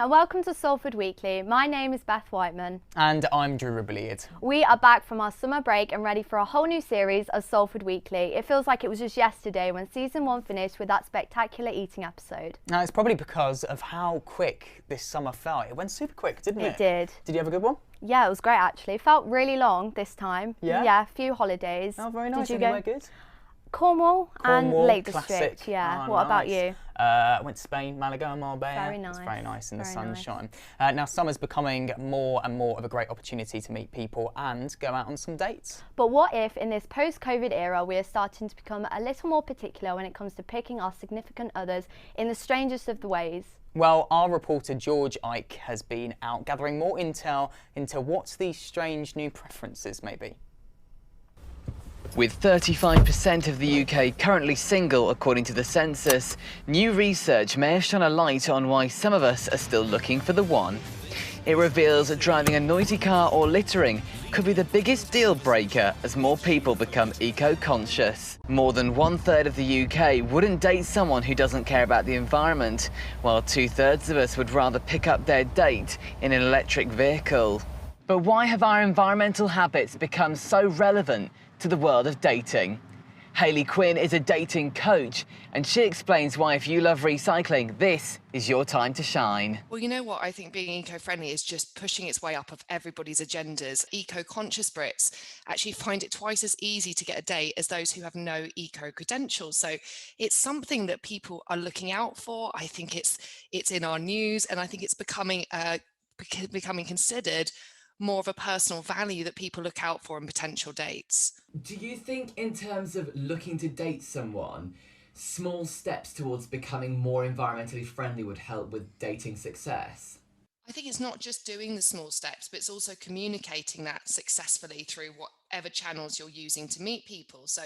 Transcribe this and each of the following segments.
and welcome to Salford Weekly. My name is Beth Whiteman. And I'm Drew Ribbliard. We are back from our summer break and ready for a whole new series of Salford Weekly. It feels like it was just yesterday when season 1 finished with that spectacular eating episode. Now, it's probably because of how quick this summer felt. It went super quick, didn't it? It did. Did you have a good one? Yeah, it was great actually. It felt really long this time. Yeah? Yeah, a few holidays. Oh, very nice. Did you Anywhere go? good? Cornwall and Lake classic. District. Yeah. Oh, What about nice. you? I went to Spain, Malaga and Marbella. Very nice. It's very nice in the Very nice. sunshine. Now, summer's becoming more and more of a great opportunity to meet people and go out on some dates. But what if in this post-COVID era we are starting to become a little more particular when it comes to picking our significant others in the strangest of the ways? Well, our reporter George Ike has been out gathering more intel into what these strange new preferences may be. With 35% of the UK currently single, according to the census, new research may have shone a light on why some of us are still looking for the one. It reveals that driving a noisy car or littering could be the biggest deal breaker as more people become eco-conscious. More than 1/3 of the UK wouldn't date someone who doesn't care about the environment, while 2/3 of us would rather pick up their date in an electric vehicle. But why have our environmental habits become so relevant to the world of dating? Hayley Quinn is a dating coach, and she explains why if you love recycling, this is your time to shine. Well, you know what? I think being eco-friendly is just pushing its way up of everybody's agendas. Eco-conscious Brits actually find it twice as easy to get a date as those who have no eco-credentials. So it's something that people are looking out for. I think it's in our news, and I think it's becoming considered more of a personal value that people look out for in potential dates. Do you think in terms of looking to date someone, small steps towards becoming more environmentally friendly would help with dating success? I think it's not just doing the small steps, but it's also communicating that successfully through whatever channels you're using to meet people. So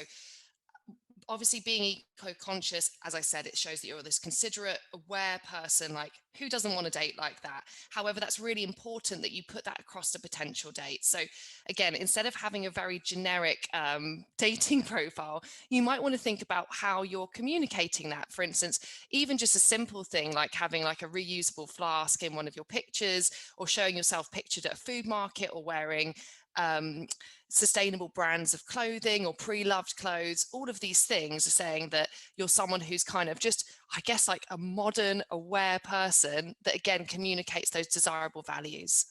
obviously being eco-conscious, as I said, it shows that you're this considerate, aware person, like who doesn't want to date like that? However, that's really important that you put that across a potential date. So again, instead of having a very generic dating profile, you might want to think about how you're communicating that. For instance, even just a simple thing like having like a reusable flask in one of your pictures, or showing yourself pictured at a food market, or wearing sustainable brands of clothing or pre-loved clothes. All of these things are saying that you're someone who's kind of just, I guess, like a modern, aware person that again communicates those desirable values.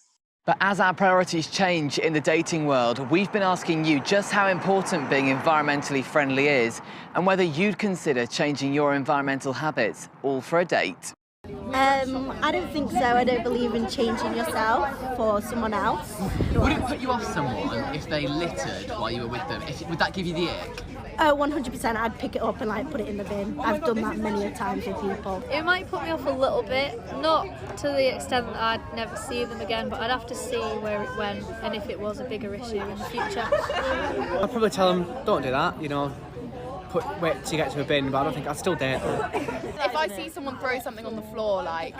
But as our priorities change in the dating world, we've been asking you just how important being environmentally friendly is, and whether you'd consider changing your environmental habits, all for a date. I don't think so. I don't believe in changing yourself for someone else. Would it put you off someone if they littered while you were with them? Would that give you the ick? Oh, 100%. I'd pick it up and like put it in the bin. I've done that many a times with people. It might put me off a little bit, not to the extent that I'd never see them again, but I'd have to see where it went and if it was a bigger issue in the future. I'd probably tell them, don't do that, you know, wait till you get to a bin, but I don't think I'd still date them. If I see someone throw something on the floor, like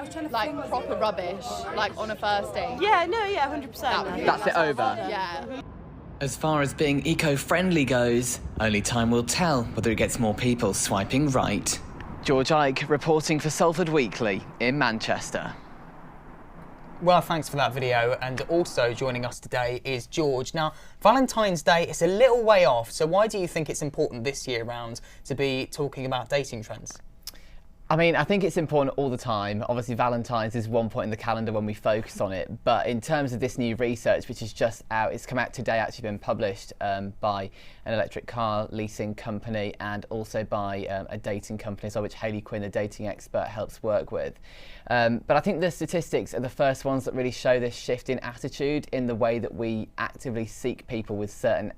proper rubbish, like on a first date. Yeah, 100%. That's it over. Yeah. As far as being eco-friendly goes, only time will tell whether it gets more people swiping right. George Ike reporting for Salford Weekly in Manchester. Well, thanks for that video, and also joining us today is George. Now, Valentine's Day is a little way off, so why do you think it's important this year round to be talking about dating trends? I mean, I think it's important all the time. Obviously, Valentine's is one point in the calendar when we focus on it. But in terms of this new research, which is just out, it's come out today, actually been published by an electric car leasing company and also by a dating company as well, which Hayley Quinn, a dating expert, helps work with. But I think the statistics are the first ones that really show this shift in attitude in the way that we actively seek people with certain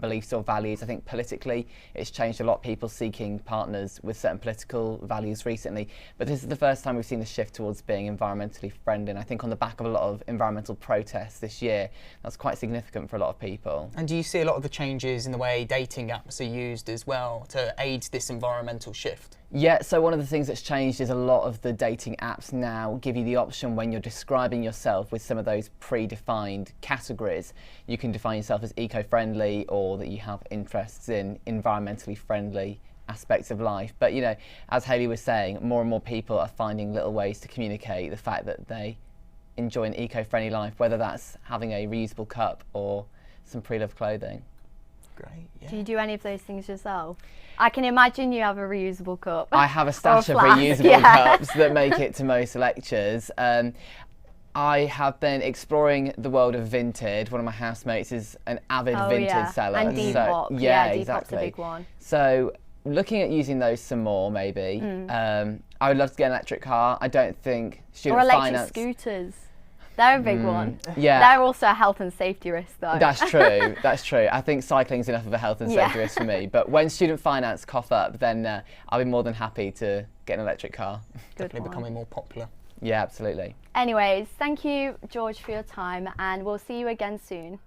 beliefs or values. I think politically, it's changed a lot. People seeking partners with certain political values recently, but this is the first time we've seen a shift towards being environmentally friendly, and I think on the back of a lot of environmental protests this year, that's quite significant for a lot of people. And do you see a lot of the changes in the way dating apps are used as well to aid this environmental shift? Yeah, so one of the things that's changed is a lot of the dating apps now give you the option when you're describing yourself with some of those predefined categories. You can define yourself as eco-friendly, or that you have interests in environmentally friendly aspects of life. But, you know, as Hayley was saying, more and more people are finding little ways to communicate the fact that they enjoy an eco-friendly life, whether that's having a reusable cup or some pre-loved clothing. Great, yeah. Do you do any of those things yourself? I can imagine you have a reusable cup. I have a stash of flask, reusable cups that make it to most lectures. I have been exploring the world of Vinted. One of my housemates is an avid Vinted seller. And Depop. So, Depop's exactly. a big one. So looking at using those some more, maybe. I would love to get an electric car. I don't think student or electric finance... scooters. They're a big one. Yeah. They're also a health and safety risk, though. That's true. That's true. I think cycling's enough of a health and safety risk for me. But when student finance cough up, then I'll be more than happy to get an electric car. Definitely becoming more popular. Yeah, absolutely. Anyways, thank you, George, for your time, and we'll see you again soon.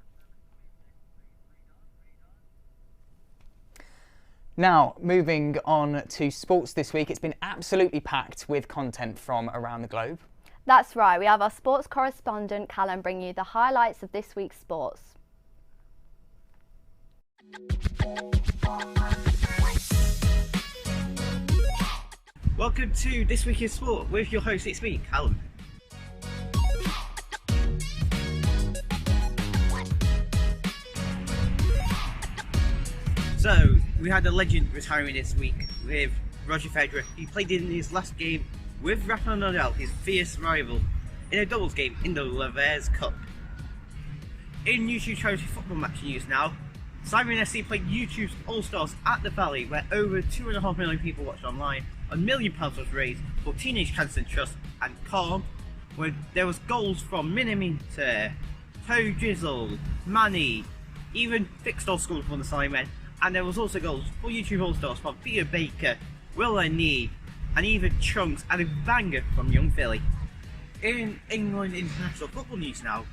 Now, moving on to sports this week, it's been absolutely packed with content from around the globe. That's right, we have our sports correspondent Callum bring you the highlights of this week's sports. Welcome to This Week in Sport with your host, it's me, Callum. So, we had a legend retiring this week with Roger Federer. He played in his last game with Rafael Nadal, his fierce rival, in a doubles game in the Levers Cup. In YouTube charity football match news now, Simon SC played YouTube's All-Stars at the Valley, where over 2.5 million people watched online. £1 million was raised for Teenage Cancer Trust and Calm, where there was goals from Minimeter, Toe Drizzle, Manny, even Fixed-All scored from the Simon, and there was also goals for YouTube All-Stars from Theo Baker, Will and Nee, and even Chunks and a banger from Young Philly. In England international football news now,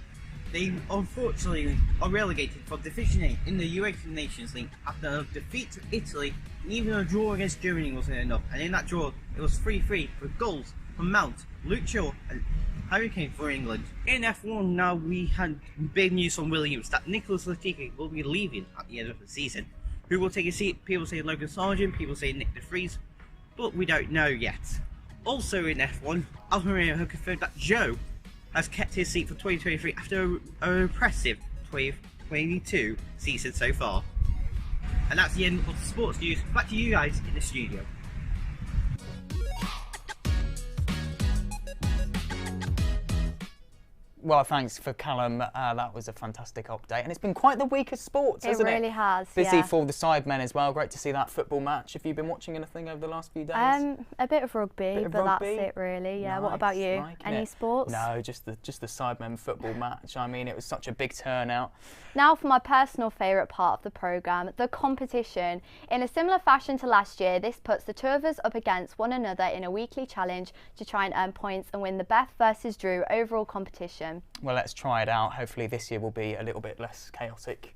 they unfortunately are relegated from Division 8 in the UEFA Nations League after a defeat to Italy, and even a draw against Germany wasn't enough, and in that draw it was 3-3 with goals from Mount, Luke Shaw and Harry Kane for England. In F1 now, we had big news from Williams that Nicholas Latifi will be leaving at the end of the season. Who will take a seat? People say Logan Sargent, people say Nick de Vries, but we don't know yet. Also in F1, Alfa Romeo have confirmed that Joe has kept his seat for 2023 after an impressive 2022 season so far. And that's the end of the sports news. Back to you guys in the studio. Well, thanks for Callum. That was a fantastic update. And it's been quite the week of sports, hasn't it? It really has, Busy yeah. for the Sidemen as well. Great to see that football match. Have you been watching anything over the last few days? A bit of rugby, but rugby? that's it really. Yeah. Nice, What about you? liking Any it. sports? No, just the Sidemen football match. I mean, it was such a big turnout. Now for my personal favourite part of the programme, the competition. In a similar fashion to last year, this puts the two of us up against one another in a weekly challenge to try and earn points and win the Beth versus Drew overall competition. Well, let's try it out. Hopefully this year will be a little bit less chaotic.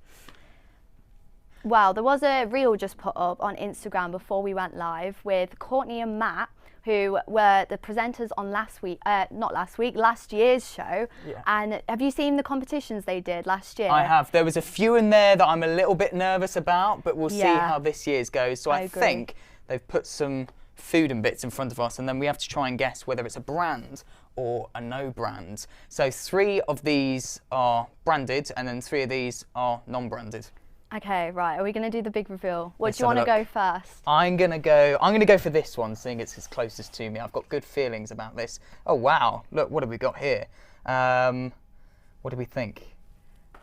Well, there was a reel just put up on Instagram before we went live with Courtney and Matt, who were the presenters on last year's show. Yeah. And have you seen the competitions they did last year? I have. There was a few in there that I'm a little bit nervous about, but we'll see Yeah. how this year's goes. So I agree. think they've put some food and bits in front of us, and then we have to try and guess whether it's a brand or a no brand. So 3 of these are branded, and then 3 of these are non-branded. Okay, right. Are we going to do the big reveal? What Let's do you want have to a go look. first? I'm gonna go for this one, seeing it's as closest to me. I've got good feelings about this. Oh wow! Look, what have we got here? What do we think?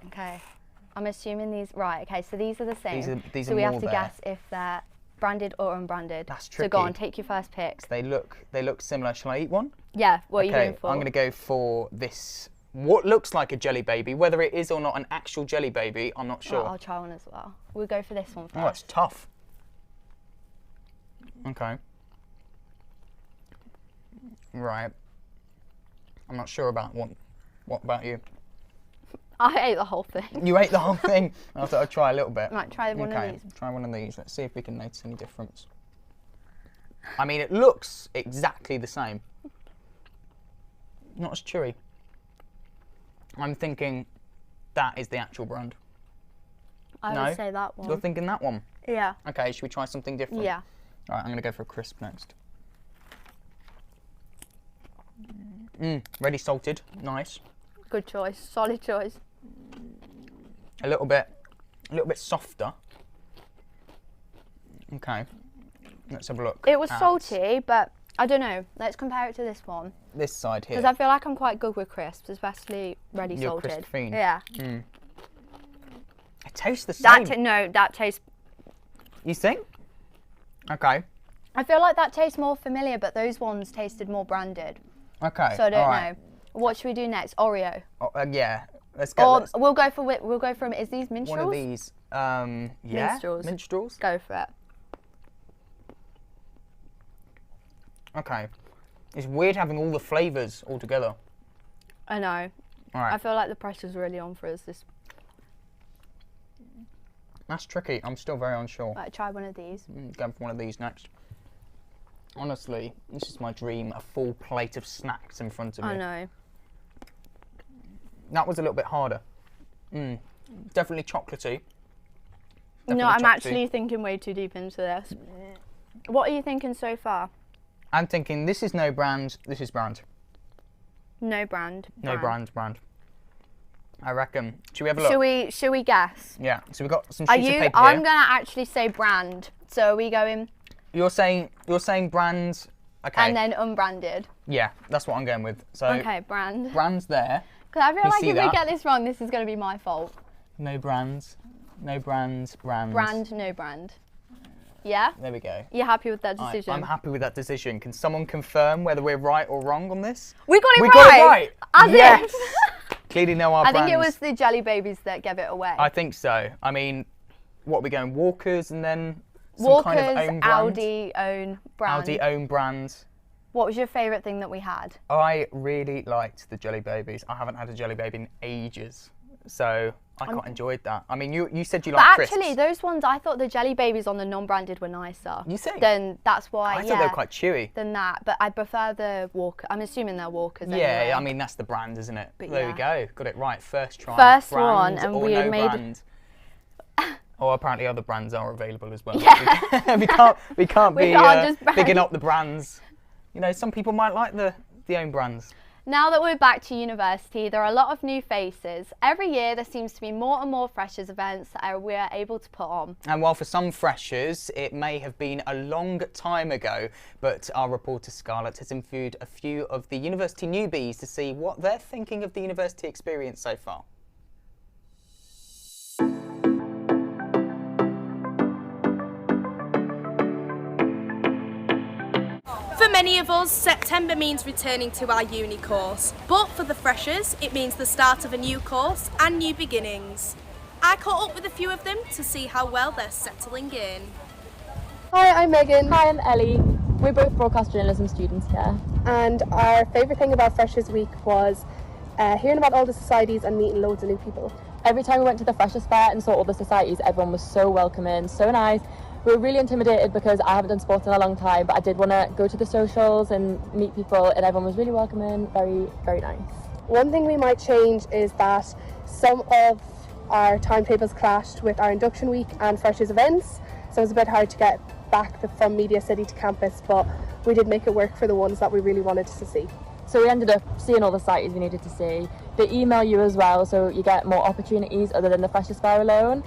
Okay. I'm assuming these. Right. Okay. So these are the same. These so are we have more to there. guess if they're branded or unbranded. That's So go tricky. on, take your first pick. They look similar. Shall I eat one? Yeah. What are you Okay, going for? I'm gonna go for this. What looks like a jelly baby, whether it is or not an actual jelly baby, I'm not sure. Right, I'll try one as well. We'll go for this one first. Oh, it's tough. Okay. Right. I'm not sure about what. What about you? I ate the whole thing. You ate the whole thing. I thought I'd try a little bit. Right, try one of Okay, these. try one of these. Let's see if we can notice any difference. I mean, it looks exactly the same. Not as chewy. I'm thinking that is the actual brand. I No? would say that one. You're thinking that one? Yeah. Okay, should we try something different? Yeah. All right, I'm going to go for a crisp next. Ready salted, nice. Good choice, solid choice. A little bit softer. Okay, let's have a look. It was salty, but I don't know. Let's compare it to this one. This side here. Because I feel like I'm quite good with crisps, especially ready You're salted. crisp fiend. Yeah. It tastes the same. That tastes. You think? Okay. I feel like that tastes more familiar, but those ones tasted more branded. Okay. So I don't know. What should we do next? Oreo. Yeah. Let's go. Or we'll go for is these minstrels? One of these. Yeah. Minstrels. Minstrels. Go for it. Okay. It's weird having all the flavours all together. I know. All right. I feel like the pressure's really on for us. That's tricky. I'm still very unsure. Right, try one of these. Go for one of these next. Honestly, this is my dream, a full plate of snacks in front of me. I know. That was a little bit harder. Definitely chocolatey. No, I'm actually thinking way too deep into this. What are you thinking so far? I'm thinking this is no brand, this is brand. No brand. No brand. I reckon. Should we have a look? Should we guess? Yeah. So we've got some sheets of paper here. I'm gonna actually say brand. So are we going? You're saying brand. Okay. And then unbranded. Yeah, that's what I'm going with. So okay, brand. Brand's there. Because I feel like if we get this wrong, this is going to be my fault. No brands. No brands. Brand. Brand. No brand. Yeah. There we go. You're happy with that decision? I'm happy with that decision. Can someone confirm whether we're right or wrong on this? We got it right. We got it right. As yes. if. Clearly know our brands. brands. I think it was the Jelly Babies that gave it away. I think so. I mean, what are we going? Walkers and then some Walkers, kind of own brand? Aldi own brand. Aldi own brand. What was your favourite thing that we had? I really liked the Jelly Babies. I haven't had a Jelly Baby in ages, so I quite enjoyed that. I mean, you said you liked crisps. But actually, those ones, I thought the Jelly Babies on the non-branded were nicer. You think? Then that's why, I thought they were quite chewy. Than that, but I prefer the Walker. I'm assuming they're Walkers Yeah, anyway. I mean, that's the brand, isn't it? But there we go. Got it right. First try. First brand one, and or we no made... brand. Oh, apparently other brands are available as well. Yeah. we can't be just bigging up the brands. You know, some people might like the own brands. Now that we're back to university, there are a lot of new faces. Every year there seems to be more and more freshers events that we are able to put on. And while for some freshers it may have been a long time ago, but our reporter Scarlett has interviewed a few of the university newbies to see what they're thinking of the university experience so far. For many of us, September means returning to our uni course, but for the freshers, it means the start of a new course and new beginnings. I caught up with a few of them to see how well they're settling in. Hi, I'm Megan. Hi, I'm Ellie. We're both broadcast journalism students here. And our favourite thing about Freshers Week was hearing about all the societies and meeting loads of new people. Every time we went to the Freshers Fair and saw all the societies, everyone was so welcoming, so nice. We were really intimidated because I haven't done sports in a long time, but I did want to go to the socials and meet people, and everyone was really welcoming, very, very nice. One thing we might change is that some of our timetables clashed with our induction week and freshers events, so it was a bit hard to get back from Media City to campus, but we did make it work for the ones that we really wanted to see. So we ended up seeing all the societies we needed to see. They email you as well, so you get more opportunities other than the Freshers Fair alone.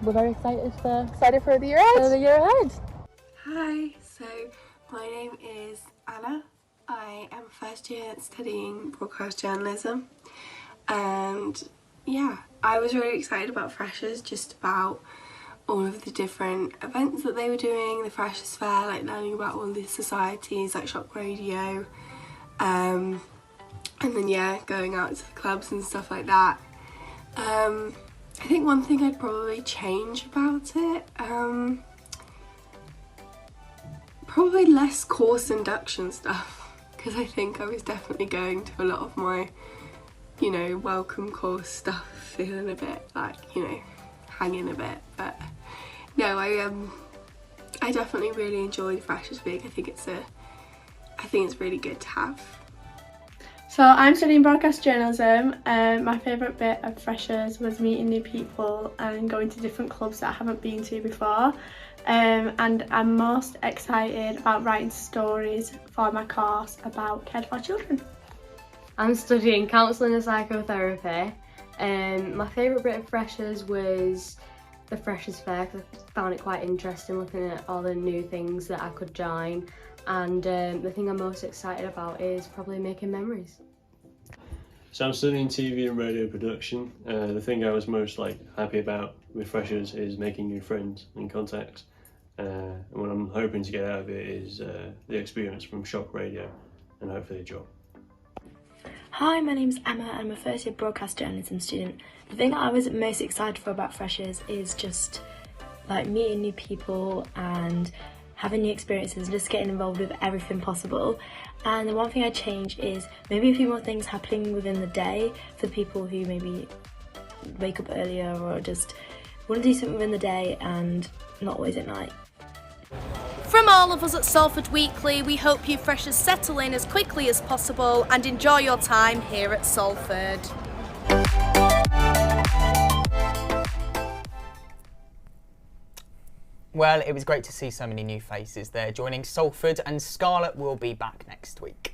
We're very excited for the year ahead. Hi, so my name is Anna. I am first year studying broadcast journalism, and yeah, I was really excited about Freshers, just about all of the different events that they were doing, the Freshers Fair, like learning about all the societies like Shock Radio, and then yeah, going out to the clubs and stuff like that. I think one thing I'd probably change about it, probably less course induction stuff, because I think I was definitely going to a lot of my, you know, welcome course stuff feeling a bit like, you know, hanging a bit, but no, I definitely really enjoyed Freshers Week. I think it's really good to have. So I'm studying broadcast journalism. My favourite bit of Freshers was meeting new people and going to different clubs that I haven't been to before. And I'm most excited about writing stories for my course about cared for children. I'm studying counselling and psychotherapy. My favourite bit of Freshers was the Freshers Fair because I found it quite interesting looking at all the new things that I could join. And the thing I'm most excited about is probably making memories. So I'm studying TV and radio production. The thing I was most happy about with Freshers is making new friends and contacts. And what I'm hoping to get out of it is the experience from shock radio and hopefully a job. Hi, my name's Emma and I'm a first year broadcast journalism student. The thing that I was most excited for about Freshers is just meeting new people and having new experiences, just getting involved with everything possible. And the one thing I'd change is maybe a few more things happening within the day for people who maybe wake up earlier or just want to do something within the day and not always at night. From all of us at Salford Weekly, we hope you Freshers settle in as quickly as possible and enjoy your time here at Salford. Well, it was great to see so many new faces there joining Salford, and Scarlett will be back next week.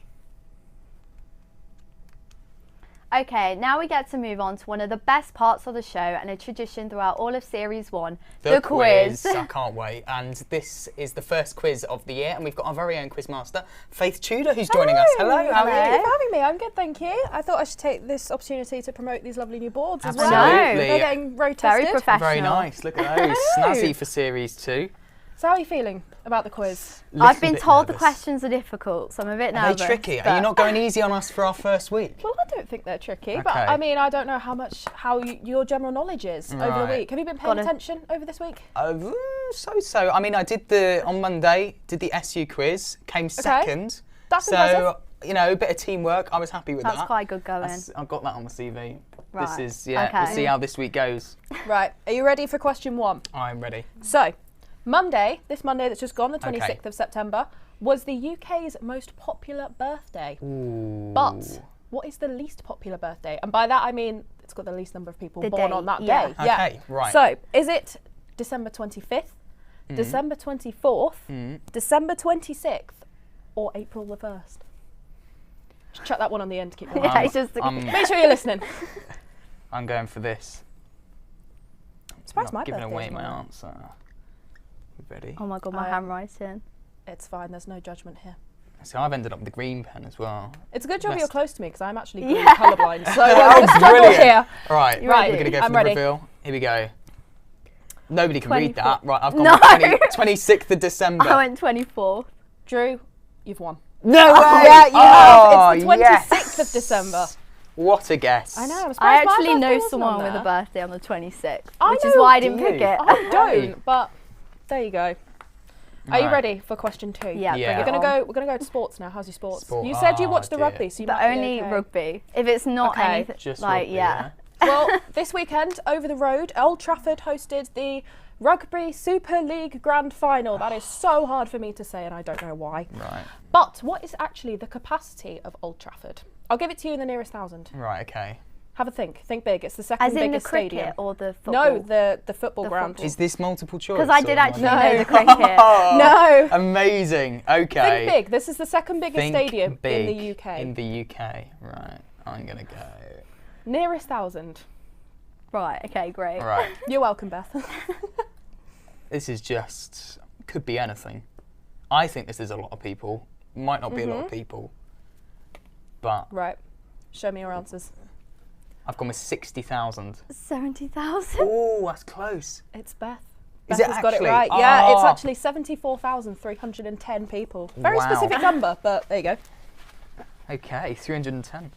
Okay, now we get to move on to one of the best parts of the show and a tradition throughout all of Series 1, the quiz. I can't wait. And this is the first quiz of the year, and we've got our very own quizmaster, Faith Tudor, who's joining us. Hello, how are you? Thank you for having me. I'm good, thank you. I thought I should take this opportunity to promote these lovely new boards as well. Absolutely. They're getting road Very tested. professional. Very nice, look at those. Snazzy for Series 2. So how are you feeling about the quiz? I've been told the questions are difficult, so I'm a bit nervous. Are they tricky? Are you not going easy on us for our first week? Well, I don't think they're tricky, Okay. but I mean, I don't know how your general knowledge is over the Right. week. Have you been paying attention over this week? So. I mean, I did on Monday, did the SU quiz, came second. That's so, impressive. you know, a bit of teamwork. I was happy with that. That's quite good going. I've got that on my CV. Right. This is, we'll Okay. see how this week goes. Right, are you ready for question 1? I'm ready. So, this Monday that's just gone, the 26th of September, was the UK's most popular birthday. Ooh. But what is the least popular birthday? And by that I mean it's got the least number of people The born day, on that yeah. day. Okay, right. So, is it December 25th, December 24th, December 26th, or April the 1st? Just chuck that one on the end to keep Yeah, it's just make sure you're listening. I'm going for this. Surprised my giving birthday away isn't my on there. answer. Ready? Oh my god, my handwriting. It's fine, there's no judgment here. So I've ended up with the green pen as well. It's a good job Best- you're close to me because I'm actually green colourblind, so we're going to Oh, struggle brilliant. here. Right, Right, we're going to go I'm for ready. the reveal. Here we go. Nobody can read 24th. that. Right, I've gone No. with 26th of December. I went 24th. Drew, you've won. No way! Yeah, you Oh, have. It's the 26th yes. of December. What a guess. I know, I'm I surprised my actually birthday know wasn't someone on with a there. birthday on the 26th, I which is know, why I didn't do pick you? it. I don't, but there you go. Are you Right. ready for question 2? Yeah, Yeah. bring it on. We're gonna go to sports now. How's your sports? Sport. You said you Oh, watched the dear. rugby, so you But might be only okay. rugby. If it's not Okay. anything Just like, rugby, yeah. Well, this weekend, over the road, Old Trafford hosted the Rugby Super League Grand Final. That is so hard for me to say, and I don't know why. Right. But what is actually the capacity of Old Trafford? I'll give it to you in the nearest thousand. Right, okay. Have a think. Think big. It's the second As in the biggest cricket stadium. or the football? No, the football The ground. football. Is this multiple choice? Because I did or am actually No. know the cricket. No. Amazing. Okay. Think big. This is the second biggest Think stadium big in the UK. In the UK. Right. I'm going to go. Nearest thousand. Right, okay, great. Right. You're welcome, Beth. This is just, could be anything. I think this is a lot of people. Might not be a lot of people. But Right. Show me your answers. I've gone with 60,000. 70,000? Oh, that's close. It's Beth. Is Beth it has got it actually? right. Yeah, it's Oh. actually 74,310 people. Very Wow. specific number, but there you go. Okay, 310.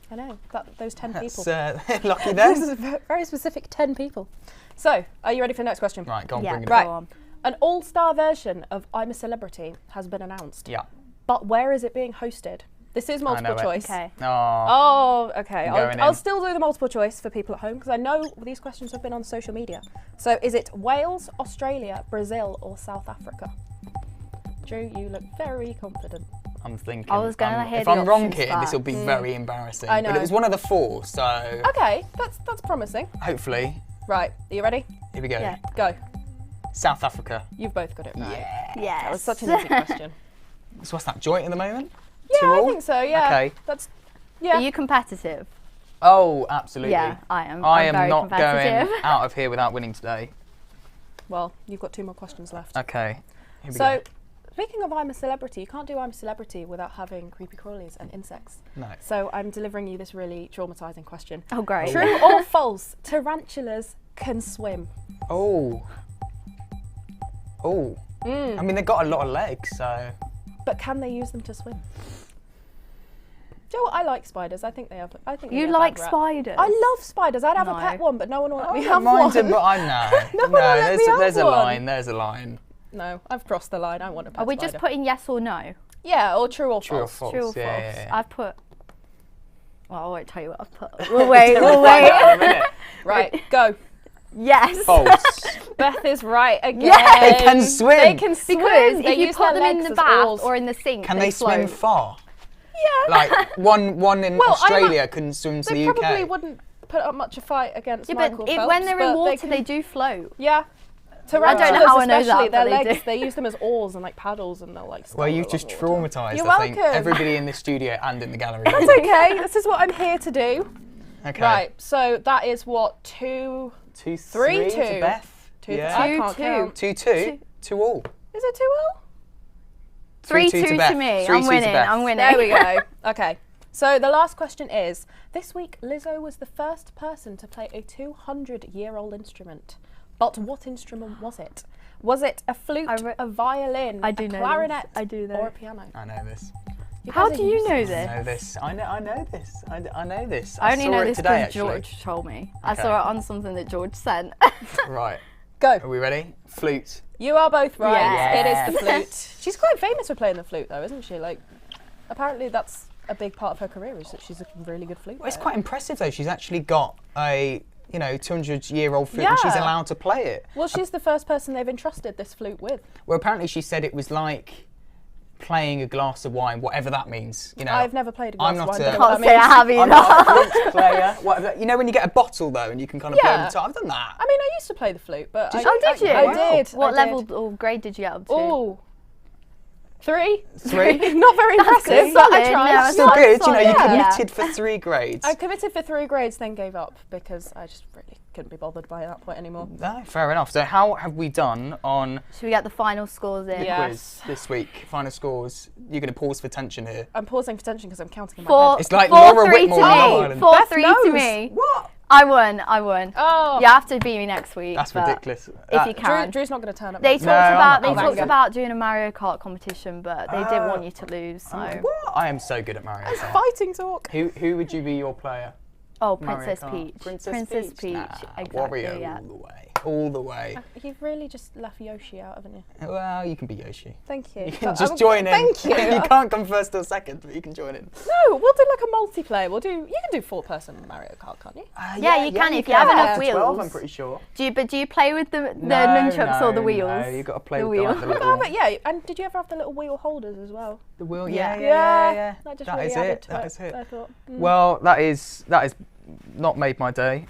I know, those 10 That's people. lucky This is then. a very specific 10 people. So, are you ready for the next question? Right, go on, Yeah, bring it go up. on. An all-star version of I'm a Celebrity has been announced. Yeah. But where is it being hosted? This is multiple know it. choice. Okay. Oh, Oh, okay. I'm going I'll in. still do the multiple choice for people at home because I know these questions have been on social media. So is it Wales, Australia, Brazil or South Africa? Drew, you look very confident. I'm thinking. I was going to hear if the I'm wrong options here, back. this will be very embarrassing. I know. But it was one of the 4, so Okay, that's promising. hopefully. Right, are you ready? Here we go. Yeah. Go. South Africa. You've both got it right. Yes. That was such an easy question. So what's that, joint at the moment? Yeah, 2 I all? think so, yeah. Okay. That's, yeah. Are you competitive? Oh, absolutely. Yeah, I am. I I'm am very not going competitive. out of here without winning today. Well, you've got 2 more questions left. Okay. Here we So, go. speaking of I'm a Celebrity, you can't do I'm a Celebrity without having creepy crawlies and insects. No. So I'm delivering you this really traumatising question. Oh, great. True or false, tarantulas can swim? Oh. Oh. I mean, they've got a lot of legs, so. But can they use them to swim? Do you know what? I like spiders. I think they have. I think they You get a like bad rap. spiders? I love spiders. I'd have a No. pet one, but no one will let I me don't have mind one. them, but I know. No one will let me have there's a one. line. There's a line. No, I've crossed the line. I want a pet Are we spider. just putting yes or no? Yeah, or true or True or false. false? True or Yeah, false? yeah, yeah. I've put. Well, I won't tell you what I've put. We'll wait. We'll wait. Right, go. Yes. False. Beth is right again. Yes. They can swim. They can swim. Because They if you use put their them in legs the as bath oars. or in the sink, Can they swim float. far? Yeah. Like one in Well, Australia couldn't swim to They the UK. probably wouldn't put up much a fight against Yeah, Michael but Phelps, when they're in but water, can- they do float. Yeah. I don't know how I know especially, that, their but they legs, do. they use them as oars and like paddles, and they'll like. Well, scull you've just along water. traumatised, You're I think, welcome. everybody in the studio and in the gallery. That's okay. This is what I'm here to do. Okay. Right. So that is what 2, 2, 3, 3 to 2. Beth. 2, Yeah. I can't count. 2, 2. 2 all. Is it 2-0? 3-2 to Beth. to me. 3-2 I'm to winning. Beth. I'm winning. There we go. Okay. So the last question is, this week Lizzo was the first person to play a 200-year-old instrument. But what instrument was it? Was it a flute, a violin, I do a know clarinet, this. I do know. or a piano? I know this. How guys do are you know useless. this? I know this. I know this. I know this. I only saw know it this today, because actually. George told me. I Okay. saw it on something that George sent. Right. Go. Are we ready? Flute. You are both right. Yes. It is the flute. She's quite famous for playing the flute, though, isn't she? Like, apparently that's a big part of her career, is that she's a really good flute Well, it's player. quite impressive, though. She's actually got a 200-year-old flute and she's Yeah. allowed to play it. Well, she's the first person they've entrusted this flute with. Well, apparently she said it was like playing a glass of wine, whatever that means. You know, I've never played a glass I'm not of wine. a- don't know what Can't that say I means. have either. I'm not a flute player. Whatever. You know when you get a bottle, though, and you can kind of play Yeah. over the top? I've done that. I mean, I used to play the flute, but Oh, did you? I did. What I did. level or grade did you get up to? Oh, 3. 3? Not very impressive, good. but I Solid, tried. no, Still good. You know, you Yeah. committed for 3 grades. I committed for 3 grades, then gave up because I just really couldn't be bothered by that point anymore. No, fair enough. So how have we done on Should we get the final scores in? Yeah. quiz this week? Final scores. You're going to pause for tension here. I'm pausing for tension because I'm counting in my Four, head. It's like 4-3 Laura Whitmore to on Love me. Island. 4-3 to knows. me. What? I won. Oh. You have to beat me next week. That's but ridiculous. If you can. Drew's not going to turn up. They next talked week. about I'm not. about doing a Mario Kart competition, but they didn't want you to lose. So What? I am so good at Mario Kart. Fighting talk. Who would you be your player? oh, Mario Princess Kart. Peach. Princess Peach. Nah, exactly. Wario Yeah. all the way. All the way. You've really just left Yoshi out, haven't you? Well, you can be Yoshi. Thank you. You can But just I'm- join in. Thank you. You can't come first or second, but you can join in. No, we'll do like a multiplayer. You can do 4-person Mario Kart, can't you? Yeah, you can if you have enough up to 12, wheels. I'm pretty sure. Do you play with the nunchucks or the wheels? No, you got to play The with wheel. like, the little. But yeah, and did you ever have the little wheel holders as well? The wheel. Yeah. Yeah. That just That really is added it. to That it. is it. I thought, Well, that is not made my day.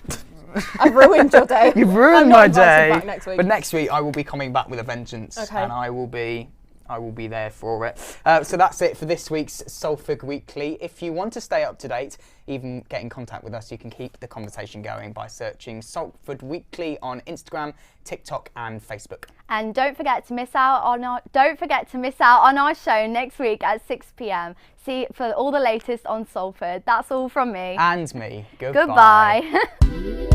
I've ruined your day. You've ruined I'm my not invited day. back next week. But next week I will be coming back with a vengeance, Okay. and I will be there for it. So that's it for this week's Salford Weekly. If you want to stay up to date, even get in contact with us, you can keep the conversation going by searching Salford Weekly on Instagram, TikTok, and Facebook. And don't forget to miss out on our show next week at 6 p.m. See for all the latest on Salford. That's all from me. And me. Goodbye. Goodbye.